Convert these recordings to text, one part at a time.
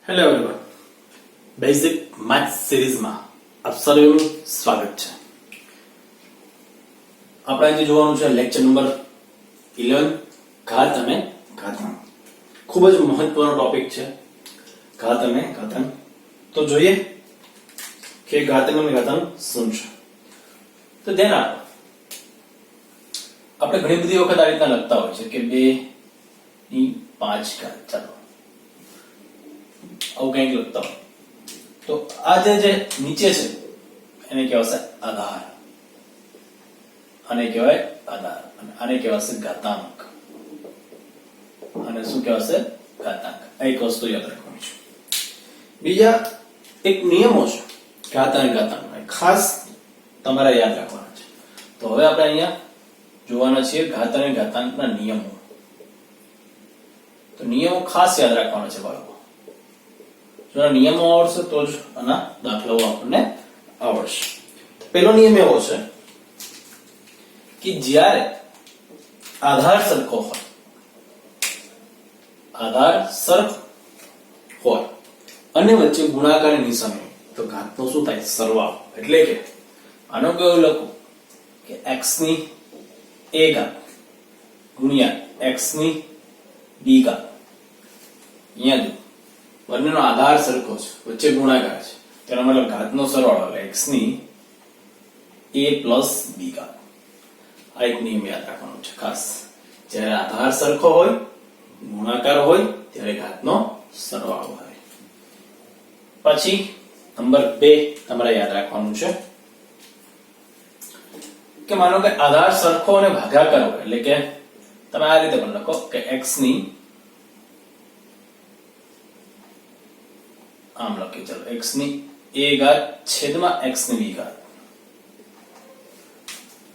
Hello everyone, basic maths સિરીઝમાં આપ સર્વેનું સ્વાગત છે. આપણે આજે જોવાનું છે લેક્ચર નંબર 11 ઘાત અને ઘાતાંક. ખૂબ જ મહત્વનો ટોપિક છે ઘાત અને ઘાતાંક. તો જોઈએ કે ઘાતાંક અને ઘાતાંક શું છે. તો ધ્યાન આપો, આપણે ઘણી બધી વખત આ રીતના લખતા હોય છે કે 2 ની 5 ઘાત. ચાલો આવું કંઈક લખતા હોય તો આ જે નીચે છે એને કહેવાશે આધાર, આને કહેવાય આધાર, અને આને કહેવાશે ઘાતાંક, અને શું કહેવાશે ઘાતાંક. આ એક વસ્તુ યાદ રાખવાની છે. બીજા એક નિયમો છે ઘાત અને ઘાતાંકના, ખાસ તમારે યાદ રાખવાના છે. તો હવે આપણે અહીંયા જોવાના છીએ ઘાત અને ઘાતાંકના નિયમો. તો નિયમો ખાસ યાદ રાખવાના છે બાળકો. જો નિયમો આવડશે તો જ આના દાખલાઓ આપણને આવડશે. પહેલો નિયમ એવો છે કે જ્યારે આધાર સરખો હોય, આધાર સરખો હોય અને વચ્ચે ગુણાકારની નિશાની હોય તો ઘાતનો શું થાય? સરવાળો. એટલે કે આનો કેવું લખું કે x ની a ઘાત ગુણ્યા x ની b ઘાત. અહીંયા જો બંનેનો આધાર સરખો છે, વચ્ચે ગુણાકાર છે, તેનો મતલબ ઘાતનો સરવાળો એટલે x ની a plus b ઘાત. આ એક નિયમ યાદ રાખવાનો છે ખાસ. જ્યારે આધાર સરખો હોય, ગુણાકાર હોય ત્યારે ઘાતનો સરવાળો આવે. પછી નંબર 2 તમારે યાદ રાખવાનું છે કે માનો કે આધાર સરખો અને ભાગાકાર હોય, એટલે કે તમે આ રીતે પણ લખો કે x ની આમ લખી, ચાલો x ની a ઘાત છેદમાં x ની b ઘાત.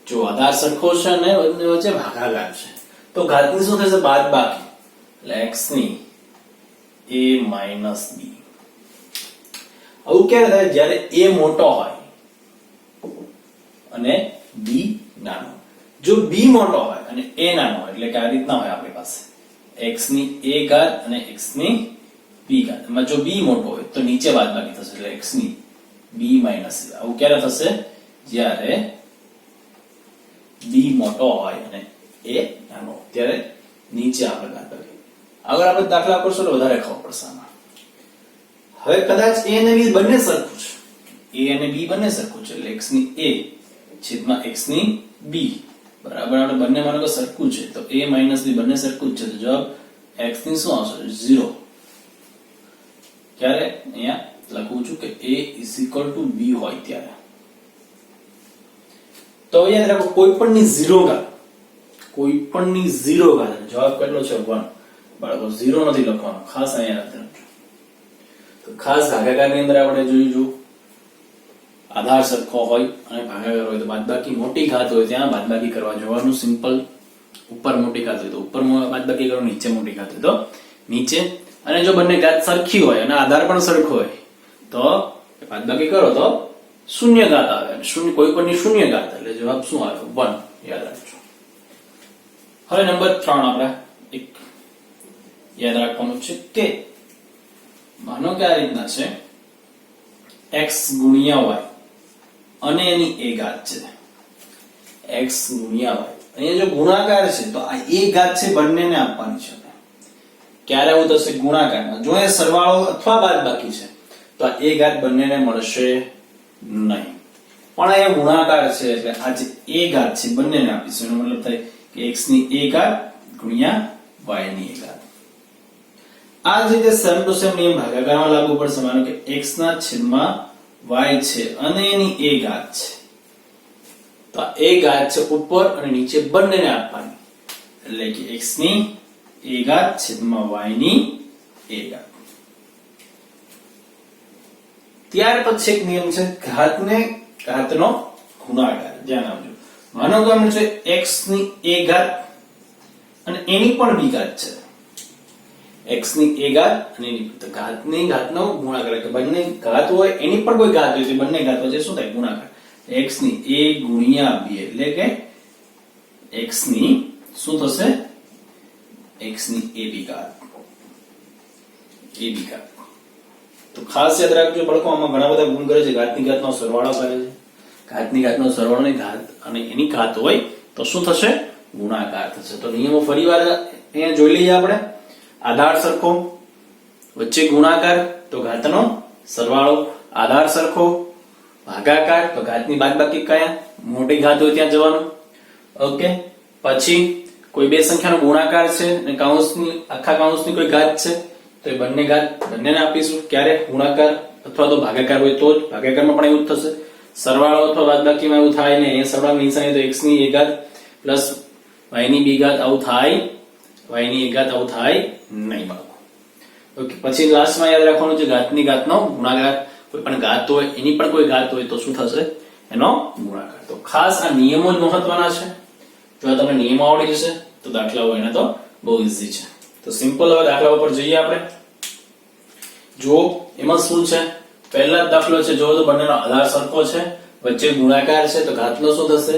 જો આધાર સરખો છે અને બંને વચ્ચે ભાગાકાર છે તો ઘાતની શું થશે? બાદબાકી. એટલે x ની a minus b. આવું ક્યારે થાય? જ્યારે a મોટો હોય અને b નાનો. જો b મોટો હોય અને a નાનો હોય, એટલે કે આ રીતના હોય આપણી પાસે x ની a ઘાત અને x ની b ઘાત. એમાં જો b મોટો હોય તો નીચે બાદબાકી થશે, એટલે x ની b minus a. આવું ક્યારે થશે? જ્યારે b મોટો હોય અને a નાનો, ત્યારે નીચે આપણે બાદબાકી. આગળ આપણે દાખલા કરશું તો વધારે ખબર પડશે આમાં. હવે કદાચ a અને b બંને સરખું છે, a અને b બંને સરખું છે, એટલે x ની a છેદમાં x ની b બરાબર આપણે બંને માનો કે સરખું છે, તો a minus b બંને સરખું જ છે, તો જવાબ x ની શું આવશે? 0. ક્યારે? અહીંયા લખું છું કે a = b હોય ત્યારે. તો યાદ રાખો, કોઈ પણ ની 0 ઘાત, કોઈ પણ ની 0 ઘાત, જવાબ કેટલો છે? 1. બાળકો 0 નથી લખવાનો, ખાસ અહીંયા યાદ રાખજો. તો ખાસ ભાગાકારની અંદર આપણે જોયું, આધાર સરખો હોય અને ભાગાકાર હોય તો બાદબાકી મોટી ઘાત હોય ત્યાં બાદબાકી કરવા જવાનું. સિમ્પલ. ઉપર મોટી ઘાત હોય તો ઉપર બાદબાકી કરો, નીચે મોટી ઘાત હોય તો નીચે. અને જો બંને ઘાત સરખી હોય અને આધાર પણ સરખો હોય તો બાદબાકી કરો તો શૂન્ય ઘાત આવે, અને શૂન્ય કોઈ પણની શૂન્ય ઘાત, એટલે જવાબ શું આવે? 1. યાદ રાખજો. હવે નંબર 3 આપણે એક યાદ રાખવાનું છે કે માનો કે આ રીતના છે x ગુણ્યા y અને એની a ઘાત છે. x ગુણ્યા y, અહીંયા જો ગુણાકાર છે તો આ a ઘાત છે બંનેને આપવાની છે. ક્યારે આવું થશે? ગુણાકારમાં. જો એ સરવાળો અથવા બાદબાકી છે તો આ a ઘાત બંનેને મળશે નહીં, પણ એ ગુણાકાર છે એટલે આ જે a ઘાત છે બંનેને આપીશું. એનો મતલબ થાય કે x ની a ઘાત ગુણ્યા y ની a ઘાત. આ જ રીતે સેમ ટુ સેમ નિયમ ભાગાકારમાં લાગુ પડશે. માનો કે x ના છેદમાં y છે અને એની a ઘાત છે, તો આ a ઘાત છે ઉપર અને નીચે બંનેને આપવાની, એટલે કે x ની a ઘાત છેદમાં y ની a ઘાત. ત્યાર પછી એક નિયમ છે ઘાતને ઘાતનો ગુણાકાર. ધ્યાન આપજો. માનો કે આપણે છે x ની a ઘાત અને એની પણ b ઘાત છે. x ની a ઘાત અને એની ઘાતની ઘાતનો ગુણાકાર, એટલે બંને ઘાત હોય એની પણ કોઈ ઘાત હોય તો બંને ઘાત વચ્ચે શું થાય? ગુણાકાર. x ની a ગુણ્યા b, એટલે કે x ની શું થશે? x ની ab ઘાત. તો ખાસ યાદ રાખજો બાળકો, આમાં ઘણા બધા ગુણ કરે છે, ઘાતની ઘાતનો સરવાળો કરે છે. ઘાતની ઘાતનો સરવાળો ની ઘાત અને એની ઘાત હોય તો શું થશે? ગુણાકાર થશે. તો નિયમો ફરીવાર અહીંયા જોઈ લઈએ આપણે. આધાર સરખો, વચ્ચે ગુણાકાર તો ઘાતનો સરવાળો, આધાર સરખો, ભાગાકાર તો ઘાતની બાદબાકી કયા? મોટી ઘાત હોય ત્યાં જવાનું. ઓકે, પછી કોઈ બે સંખ્યાનો ગુણાકાર છે અને કૌંસની આખા કૌંસની કોઈ ઘાત છે તો એ બંને ઘાત બંનેને આપીશું. ક્યારે? ગુણાકાર અથવા તો ભાગાકાર હોય તો જ. ભાગાકારમાં પણ એવું જ થશે. સરવાળો અથવા બાદબાકીમાં એવું થાય ને, એ સરવાળાની નિશાની તો x ની a ઘાત પ્લસ y ની b ઘાત આવું થાય, y ની a ઘાત આવું થાય નહીં બાળકો. ઓકે, પછી લાસ્ટમાં યાદ રાખવાનું છે ઘાતની ઘાતનો ગુણાકાર. કોઈ પણ ઘાત હોય એની પણ કોઈ ઘાત હોય તો શું થશે? એનો ગુણાકાર. તો ખાસ આ નિયમો જ મહત્વના છે. જો તમને નિયમો આવડી જશે તો દાખલાઓ એને તો બહુ ઈઝી છે. તો સિમ્પલ હવે દાખલા ઉપર જઈએ આપણે. જો એમાં શું છે? પહેલા દાખલો છે, જો તો બંનેનો આધાર સરખો છે, વચ્ચે ગુણાકાર છે તો ઘાતનો શું થશે?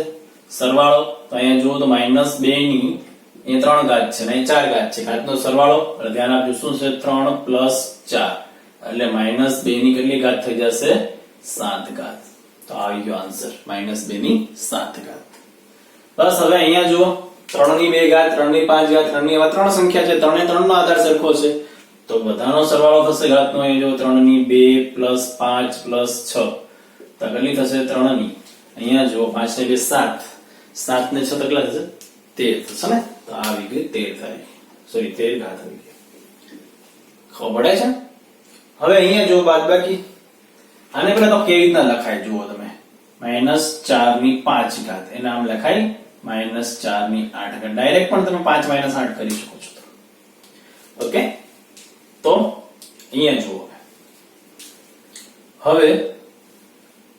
સરવાળો. તો અહીંયા જુઓ તો -2 ની એ 3 ઘાત છે ને 4 ઘાત છે. ઘાતનો સરવાળો એટલે ધ્યાન આપજો શું છે? 3 + 4 એટલે -2 ની કેટલી ઘાત થઈ જશે? 7 ઘાત. તો આવી ગયો આન્સર, -2 ની 7 ઘાત. બસ હવે અહીંયા જુઓ 3 ની 2 ઘાત, 3 ની 5 ઘાત, 3 ની એવા 3 સંખ્યા છે, 3 ને 3 નો આધાર સરખો છે તો બધાનો સરવાળો થશે ઘાતનો. એ જો 3 ની 2 + 5 + 6 તો કેટલી થશે? 3 ની અહીંયા જો 5 ને 2 7, 7 ને 6 કેટલા થશે? 13 થશે ને. તો આવી ગઈ 13 થાય, સોરી 13 ઘાત આવી ગઈ. ખબર પડે છે? હવે અહીંયા જો બાદબાકી, આને પહેલા તો કેવી રીતના લખાય જુઓ તમે. -4 ની 5 ઘાત એને આમ લખાય -4 ની 8 ઘાત. ડાયરેક્ટ પણ તમે 5 - 8 કરી શકો છો. ઓકે, તો અહીંયા જુઓ હવે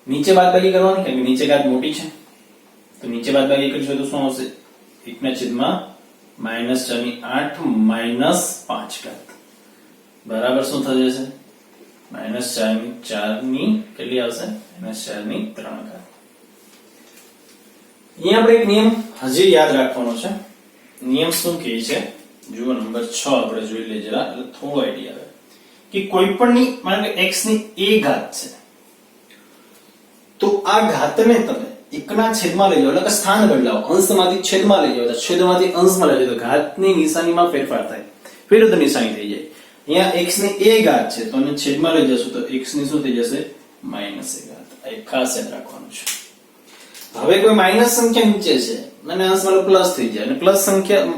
નીચે બાદબાકી કરવાની, કેમ કે નીચે ઘાત મોટી છે તો નીચે બાદબાકી કરીશું તો શું આવશે? 1/8 - 5 ઘાત બરાબર શું થઈ જશે? -4 ની કેટલી આવશે? -4 ની 3 ઘાત. અહીંયા આપણે એક નિયમ હજી યાદ રાખવાનો છે. નિયમ શું કહે છે? જુઓ નંબર 6 આપણે જોઈ લઈએ જરા, એટલે થોડો આઈડિયા આવે કે કોઈ પણની માનો કે x ની a ઘાત છે તો આ ઘાતને તમે એકના છેદમાં લઈ જાઓ, એટલે કે સ્થાન બદલાવો. અંશમાંથી છેદમાં લઈ જાઓ, છેદમાંથી અંશમાં લઈ જાઓ તો ઘાતની નિશાનીમાં ફેરફાર થાય, વિરુદ્ધ નિશાની થઈ જાય. અહીંયા x ની a ઘાત છે તો એને છેદમાં લઈ જશું તો x ની શું થઈ જશે? -a ઘાત. આ એક ખાસ યાદ રાખવાનું છે. હવે કોઈ માઈનસ સંખ્યા નીચે છે અને અંશમાં પ્લસ થઈ જાય, અને પ્લસ સંખ્યા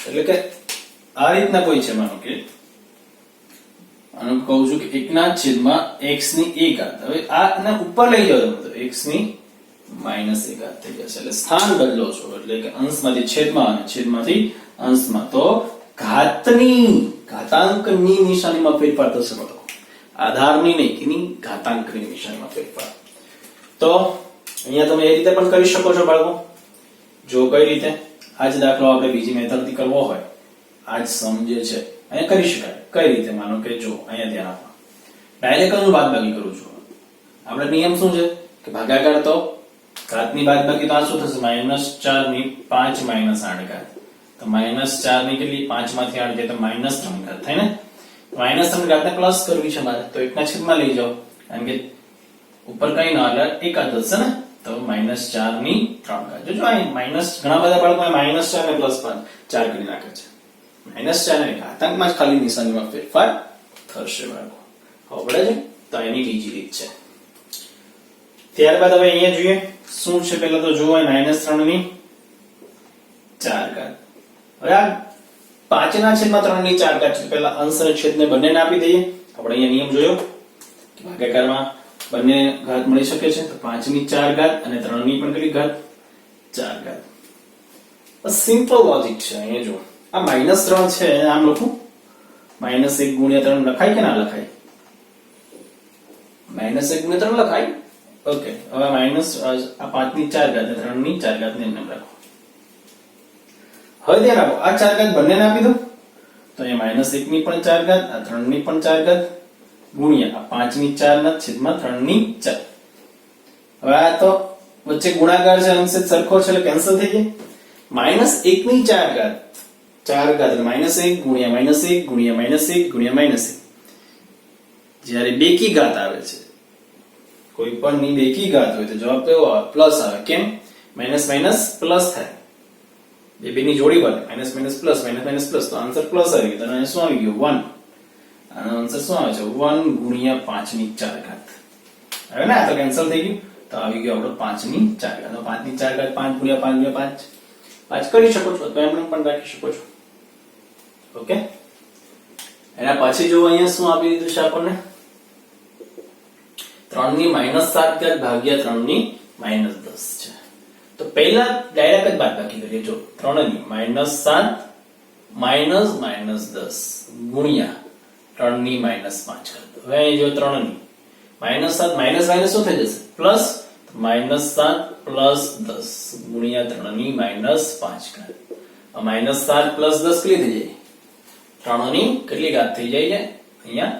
એટલે કે આ રીતના કોઈ છે, માનો કે આનું કહું છું કે 1/x ની a ઘાત. હવે આ ને ઉપર લઈ જાઓ તમે તો x ની -a ઘાત થઈ જશે. એટલે સ્થાન બદલો છો, એટલે કે અંશમાંથી છેદમાં અને છેદમાંથી અંશમાં. તો ઘાતાંકની નિશાનીમાં ફેરફાર થશે બાળકો, આધારની નહીં, એની ઘાતાંકની નિશાનીમાં ફેરફાર. તો અહીંયા તમે એ રીતે પણ કરી શકો છો બાળકો. જો કઈ રીતે આ જ દાખલો આપણે બીજી મેથડથી કરવો હોય, આ જ સમજે છે અહીંયા કરી શકાય. કઈ રીતે? માનો કે જો અહીંયા ધ્યાન આપો, ડાયરેક્ટ હું બાદબાકી કરું છું. આપણે નિયમ શું છે કે ભાગાકાર તો ઘાતની બાદબાકી તો આ શું થશે? -4 ની 5 - 8 ઘાત. તો -4 ની કેટલી? 5 માંથી 8 જાય તો -3 ઘાત થાય ને. -3 ઘાતને પ્લસ કરવી છે મારે તો એકના છેદમાં લઈ જાઓ, કારણ કે ઉપર કઈ ના એટલે એક જ હશે ને. તો -4 ની 3 ઘાત. જો અહીં માઈનસ ઘણા બધા બાળકો -4 ને +4 કરી નાખે છે. -4 ને ઘાતાંકમાં જ ખાલી નિશાનીમાં ફેરફાર થશે બાળકો. ખબર પડે છે? તો એની બીજી રીત છે. ત્યારબાદ હવે અહીંયા જોઈએ શું છે. પહેલા તો જુઓ -3 ની 4 ઘાત. હવે આ 5/3 ની 4 ઘાત છે. પહેલા અંશ અને છેદને બંનેને આપી દઈએ. આપણે અહીંયા નિયમ જોયો કે ભાગાકારમાં બંને ઘાત મળી શકે છે. તો 5 ની 4 ઘાત અને 3 ની પણ કેટલી ઘાત? 4 ઘાત. બસ સિમ્પલ લોજિક છે. અહીંયા જો આ -3 છે આમ લખું, -1 × 3 લખાય કે ના લખાય? -1 × 3 લખાય. ઓકે, હવે માઈનસ આ 5 ની 4 ઘાત અને 3 ની 4 ઘાત ને એમ રાખો. હવે ધ્યાન આપો, આ 4 ઘાત બંનેને આપી દો તો અહીંયા -1 ની પણ 4 ઘાત, આ 3 ની પણ 4 ઘાત ગુણ્યા આ 5 ની 4 ના છેદમાં 3 ની 4. હવે આ તો વચ્ચે ગુણાકાર છે, અંશ સરખો છે એટલે કેન્સલ થઈ જાય. -1 ની 4 ઘાત, 4 ઘાત એટલે -1 ગુણ્યા -1 ગુણ્યા -1 ગુણ્યા -1. જ્યારે બેકી ઘાત આવે છે, કોઈ પણ ની બેકી ઘાત હોય તો જવાબ કેવો આવે? પ્લસ આવે. કેમ? માઇનસ માઇનસ પ્લસ થાય, બે ની જોડી બને, minus minus plus, minus minus plus, તો આન્સર પ્લસ આવી ગયો. તો અહીંયા શું આવી ગયું? 1. આનો આન્સર શું આવે છે? 1 ગુણ્યા 5 ની 4 ઘાત. હવે ને આ તો કેન્સલ થઈ ગયું, તો આવી ગયો આપણો 5 ની 4 ઘાત. 5 ની 4 ઘાત 5 ગુણ્યા 5 ગુણ્યા 5 કરી શકો છો, તો એમને પણ રાખી શકો છો. ઓકે, એના પછી જો અહીંયા શું આપી દીધું છે આપણને? 3 ની -7 ઘાત ભાગ્યા 3 ની -10 છે. તો પહેલા ડાયરેક્ટ જ બાદબાકી કરીએ. જો 3 ની -7 -10 ગુણ્યા 3 ની -5 ઘાત. હવે અહીં જો 3 ની -7 માઇનસ માઇનસ શું થઈ જશે? પ્લસ. -7 પ્લસ 10 ગુણ્યા 3 ની -5 ઘાત. આ -7 પ્લસ 10 કેટલી થઈ જાય? 3 ની કેટલી ઘાત થઈ જાય છે? અહીંયા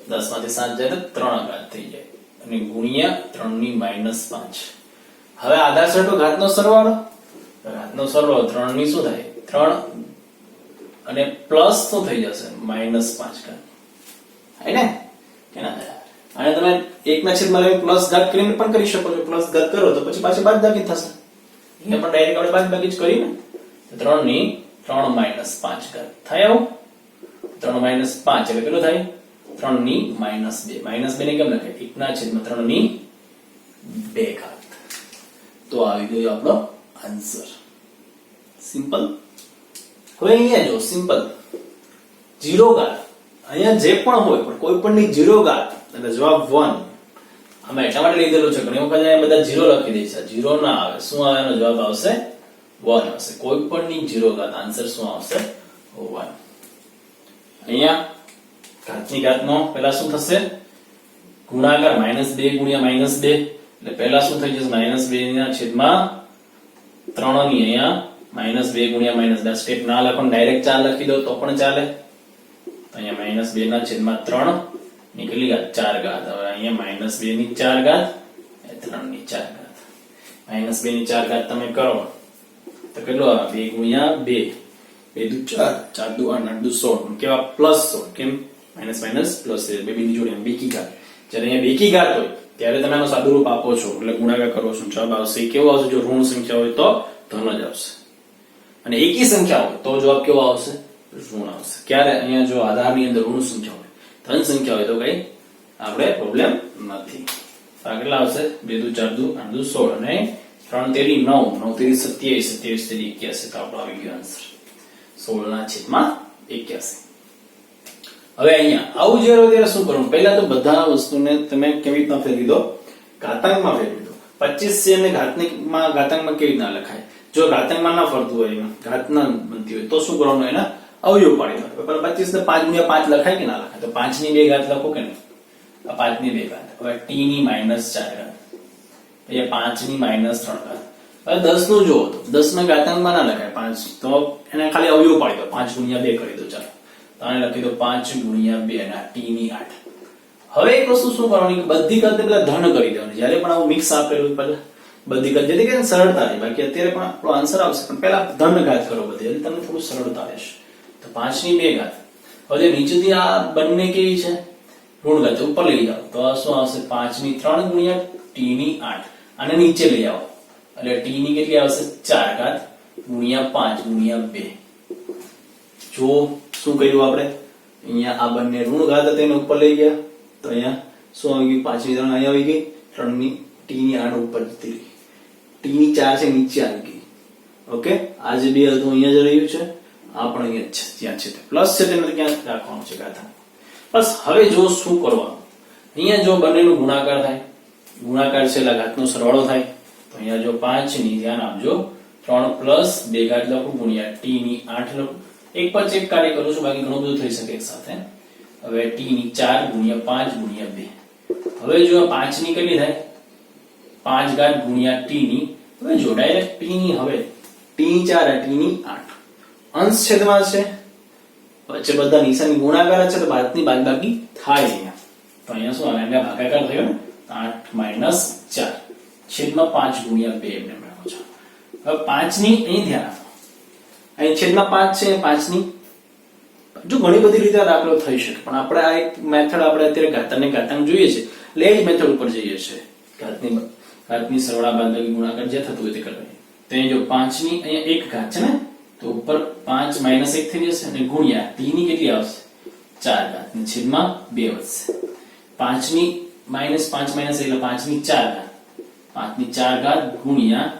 10 માંથી 7 જાય તો 3 ઘાત થઈ જાય, અને ગુણ્યા 3 ની -5. હવે આધાર સરખો ઘાતનો સરવાળો, ઘાતનો સરવાળો 3 ની શું થાય? 3 અને પ્લસ શું થઈ જશે? -5 ઘાત. હે ને? કેના થાય? અને તમે 1/2 પ્લસ ઘાત કરીને પણ કરી શકો છો. પ્લસ ઘાત કરો તો પછી પાછી બાદબાકી થશે. અહીંયા પણ ડાયરેક્ટ આપણે બાદબાકી જ કરી ને. 3 ની 3 -5 ઘાત થાય. આવું 3 -5 એટલે કેટલું થાય? 3 ની -2. -2 ને કેમ લખાય? 1/3 ની 2 ઘાત. તો આવી ગયો આપણો આન્સર. સિમ્પલ. હવે અહીંયા જો સિમ્પલ 0 ઘાત, અહીંયા જે પણ હોય પણ કોઈ પણ ની 0 ઘાત એટલે જવાબ 1. આમાં એટલા માટે લીધેલું છે, ઘણી વખત અહીંયા બધા 0 લખી દે છે. 0 ના આવે. શું આવે? એનો જવાબ આવશે 1 આવશે. કોઈ પણ ની 0 ઘાત, આન્સર શું આવશે? 1. અહીંયા ઘાતની ઘાતનો પહેલા શું થશે? ગુણાકાર. -2 ગુણ્યા -2 એટલે પહેલા શું થઈ જશે? -2 ના છેદમાં 3 ની. અહીંયા -2 ગુણ્યા -2 સ્ટેપ ના લખો, ડાયરેક્ટ 4 લખી દો તો પણ ચાલે. તો અહીંયા -2 ના છેદમાં 3 ની કેટલી ઘાત? 4 ઘાત. હવે અહીંયા -2 ની 4 ઘાત એ 3 ની 4 ઘાત. -2 ની 4 ઘાત તમે કરો તો કેટલું આવે? 2 ગુણ્યા 2, 2 દુ 4, 4 દુ 8, 8 દુ 16. કેવા? પ્લસ 16. કેમ? માઇનસ માઇનસ પ્લસ છે. બે ની જોડે બેકી ઘાત. જ્યારે અહીંયા બેકી ઘાત હોય ત્યારે તમે આનો સાદું રૂપ આપો છો એટલે ગુણાકાર કરો છો, જવાબ આવશે કેવો આવશે? જો ઋણ સંખ્યા હોય તો ધન જ આવશે, અને એકી સંખ્યા હોય તો જવાબ કેવો આવશે? ઋણ આવશે. ક્યારે? અહીંયા જો આધારની અંદર ઋણ સંખ્યા હોય, ધન સંખ્યા હોય તો કઈ આપણે પ્રોબ્લેમ નથી. આ કેટલા આવશે? 2 દુ 4 દુ 8 દુ 16 અને 3 તેરી 9, 9 તેરી 27, 27 તેરી 81. તો આપણો આવી ગયો આન્સર 16/81. હવે અહીંયા આવું જ્યારે હોય ત્યારે શું કરવું? પહેલા તો બધા વસ્તુને તમે કેવી રીતના ફેરવી દો? ઘાતાંકમાં ફેરવી દો. 25 છે અને ઘાતાંકમાં કેવી રીતના લખાય? જો ઘાતાંકમાં ના ફરતું હોય, ઘાત ના બનતી હોય તો શું કરવાનું? એના અવયવ પાડી દો. પણ 25 ને 5 ગુણ્યા 5 લખાય કે ના લખાય? તો 5 ની 2 ઘાત લખો કે નહીં? આ 5 ની 2 ઘાત. હવે t ની -4 ઘાત, અહીંયા 5 ની -3 ઘાત. હવે 10 નું જો તો 10 ના ઘાતાંકમાં ના લખાય 5, તો એને ખાલી અવયવ પાડી દો. 5 ગુણ્યા 2 કરી દો. ચાલો તો આને લખી દો 5 ગુણ્યા 2 અને t ની 8. હવે એક વસ્તુ શું કરવાની કે બધી ઘાતને પેલા ધન કરી દેવાની. જ્યારે પણ આવું મિક્સ આપેલું પહેલા બધી ઘાત, જેથી કરીને સરળતા રહે. બાકી અત્યારે પણ આપણો આન્સર આવશે, પણ પહેલા ધન ઘાત કરો બધી, એટલે તમને થોડું સરળતા રહેશે. તો 5 ની 2 ઘાત. હવે નીચેથી આ બંને કેવી છે? ઋણ ઘાત. ઉપર લઈ જાઓ તો આ શું આવશે? 5 ની 3 ગુણ્યા t ની 8. આને નીચે લઈ આવો એટલે t ની કેટલી આવશે? 4 ઘાત ગુણ્યા 5 ગુણ્યા 2. જો શું કર્યું આપણે? અહીંયા આ બંને ઋણ ઘાત હતા એને ઉપર લઈ ગયા તો અહીંયા શું આવી ગયું? 5 ની 3 અહીંયા આવી ગઈ, 3 ની t ની 8 ઉપર જતી રહી, t ની 4 છે નીચે આવી ગઈ. ઓકે, આ જે 2 હતું અહીંયા જ રહ્યું છે, આ પણ અહીંયા છે, ત્યાં છે પ્લસ છે તેને ક્યાં રાખવાનું છે? ઘાતાંક. બસ. હવે જો શું કરવાનું? અહીંયા જો બંનેનો ગુણાકાર થાય, ગુણાકાર છે એટલે ઘાતનો સરવાળો થાય, તો અહીંયા જો 5 ની ધ્યાન આપજો 3 પ્લસ 2 ઘાત લખું ગુણ્યા t ની 8 લખું. એક પર ચેક કાર્ય કરું છું, બાકી ઘણું બધું થઈ શકે એક સાથે. હવે t ની 4 ગુણ્યા 5 ગુણ્યા 2. હવે જો 5 ની કેટલી થાય? 5 ઘાત ગુણ્યા t ની, હવે જો ડાયરેક્ટ t ની, હવે t ની 4 t ની 8 અંશ છેદમાં છે, વચ્ચે બધા નિશાની ગુણાકાર છે તો બાદની બાદબાકી થાય. અહીંયા તો અહીંયા શું આવે? અહીંયા ભાગાકાર થયો ને, 8 - 4 છેદમાં 5 ગુણ્યા 2 એમને રાખો છો. હવે 5 ની અહીં ધ્યાન આપો, અહીં છેદમાં 5 છે, 5 ની જો ઘણી બધી રીતે આ દાખલો થઈ શકે, પણ આપણે આ એક મેથડ આપણે અત્યારે ઘાતાંક ઘાતાંક જોઈએ છે એટલે એ જ મેથડ ઉપર જઈએ છે. ઘાતની સરવાળા બાદબાકી ગુણાકાર જે થતું હોય તે કરવાની. તો અહીં જો 5 ની અહીંયા એક ઘાત છે ને, તો ઉપર 5 - 1 થઈ જશે અને ગુણ્યા t ની કેટલી આવશે 4 ઘાત ને છેદમાં 2 વધશે. 5 ની -5 - એટલે 5 ની 4 ઘાત, 5 ની 4 ઘાત ગુણ્યા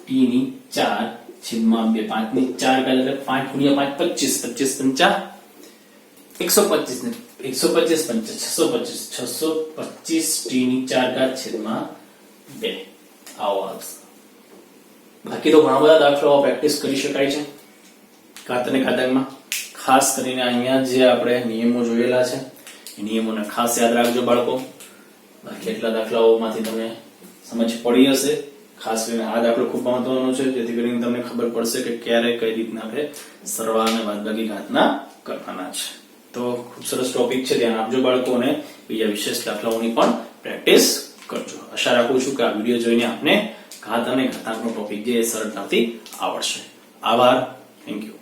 t ની 4 છેદમાં 2. 5 ની 4 ઘાત એટલે 5 ગુણ્યા 5 25, 25 ને 125 625 t ની 4 ઘાત છેદમાં 2 આવો આવશે. બાકી તો ઘણા બધા દાખલાઓ પ્રેક્ટિસ કરી શકાય છે ઘાત અને ઘાતાંકમાં. ખાસ કરીને અહીંયા જે આપણે નિયમો જોયેલા છે એ નિયમોને ખાસ યાદ રાખજો બાળકો. બાકી એટલા દાખલાઓમાંથી તમને સમજ પડી હશે. ખાસ કરીને આ દાખલો ખૂબ મહત્વનો છે, જેથી કરીને તમને ખબર પડશે કે ક્યારે કઈ રીતના આપણે સરવાળા અને બાદબાકી ઘાતના કરવાના છે. તો ખૂબ સરસ ટોપિક છે, ધ્યાન આપજો બાળકો, અને બીજા વિશેષ દાખલાઓની પણ પ્રેક્ટિસ કરજો. આશા રાખું છું કે આ વિડીયો જોઈને આપને ઘાત અને ઘાતાંકનો ટોપિક જે સરળતાથી આવડશે. આભાર. Thank you.